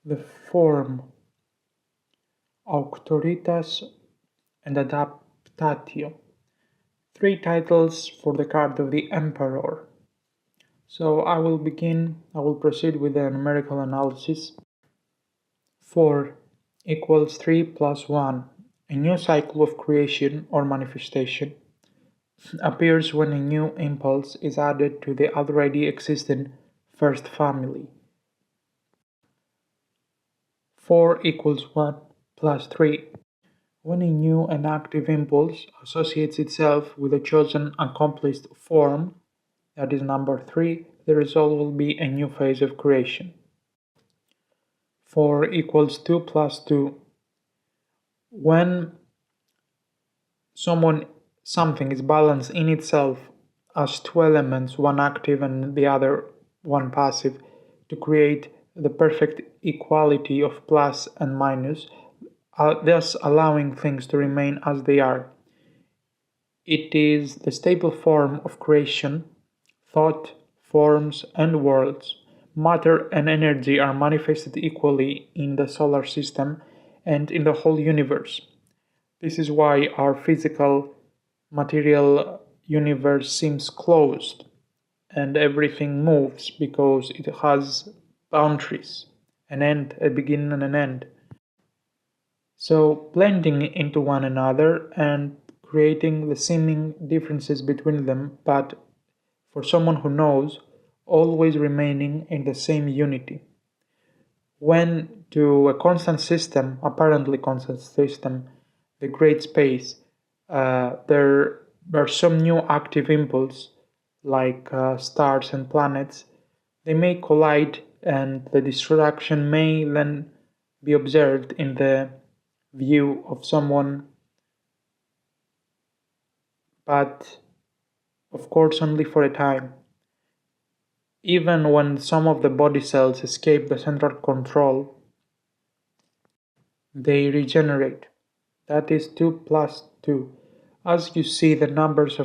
the form Auctoritas and Adaptatio. 3 titles for the card of the Emperor. So I will proceed with the numerical analysis. 4 equals 3 plus 1. A new cycle of creation or manifestation appears when a new impulse is added to the already existing first family. 4 equals 1 plus 3. When a new and active impulse associates itself with a chosen accomplished form, that is number 3, the result will be a new phase of creation. 4 equals 2 plus 2. When something is balanced in itself as 2 elements, one active and the other one passive, to create the perfect equality of plus and minus, thus allowing things to remain as they are. It is the stable form of creation. Thought, forms, and worlds, matter and energy are manifested equally in the solar system and in the whole universe. This is why our physical, material universe seems closed and everything moves, because it has boundaries, an end, a beginning, and an end. So, blending into one another and creating the seeming differences between them, but for someone who knows, always remaining in the same unity. When to a constant system, apparently constant system, the great space, there are some new active impulse, like stars and planets, they may collide, and the destruction may then be observed in the view of someone, but of course only for a time. Even when some of the body cells escape the central control, they regenerate. That is 2 plus 2. As you see, as the numbers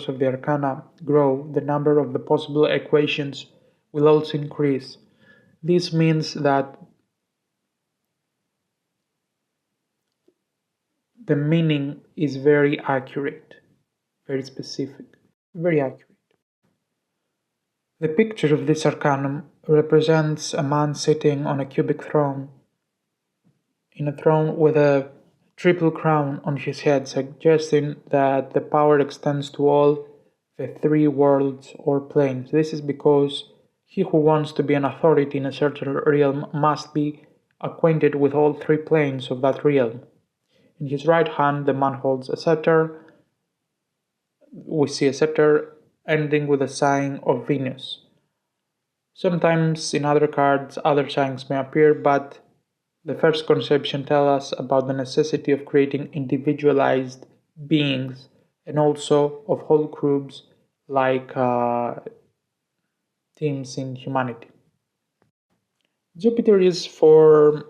of the arcana grow, the number of the possible equations will also increase. This means that the meaning is very accurate, very specific, very accurate. The picture of this arcanum represents a man sitting on a cubic throne, in a throne with a triple crown on his head, suggesting that the power extends to all the 3 worlds or planes. This is because he who wants to be an authority in a certain realm must be acquainted with all 3 planes of that realm. In his right hand, the man holds a scepter. We see a scepter ending with a sign of Venus. Sometimes in other cards, other signs may appear, but the first conception tells us about the necessity of creating individualized beings and also of whole groups, like teams in humanity. Jupiter is for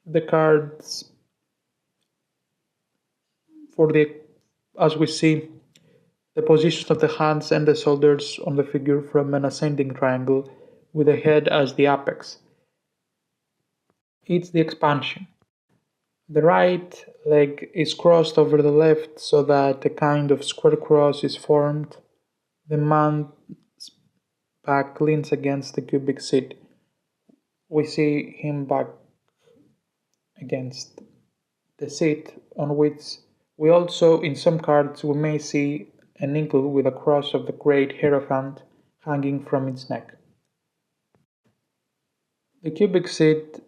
the cards, as we see, the position of the hands and the shoulders on the figure from an ascending triangle with the head as the apex. It's the expansion. The right leg is crossed over the left so that a kind of square cross is formed. The man's back leans against the cubic seat. We see him back against the seat, on which we also, in some cards, we may see an eagle with a cross of the great Hierophant hanging from its neck. The cubic seat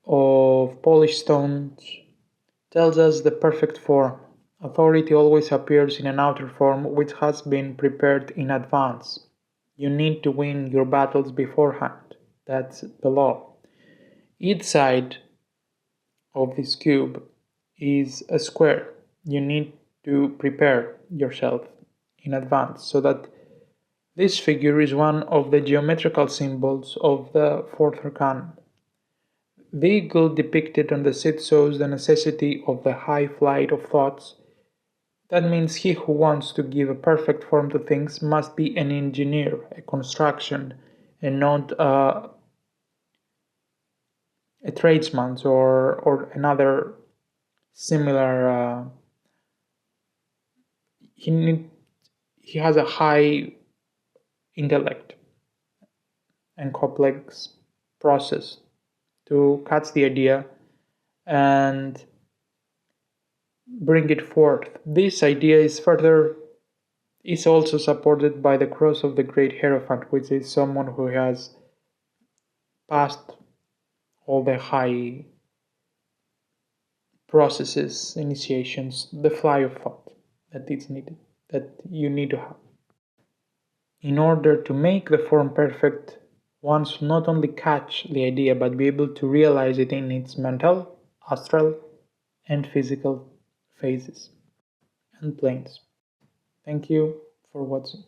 of polished stones tells us the perfect form. Authority always appears in an outer form which has been prepared in advance. You need to win your battles beforehand. That's the law. Each side of this cube is a square. You need to prepare yourself in advance, so that this figure is one of the geometrical symbols of the 4th arcana. The eagle depicted on the seat shows the necessity of the high flight of thoughts. That means he who wants to give a perfect form to things must be an engineer, a construction, and not a tradesman or another similar. He has a high intellect and complex process to catch the idea and bring it forth. This idea is also supported by the cross of the great Hierophant, which is someone who has passed all the high processes, initiations, the fly of thought that is needed, that you need to have. In order to make the form perfect, one should not only catch the idea but be able to realize it in its mental, astral, and physical phases and planes. Thank you for watching.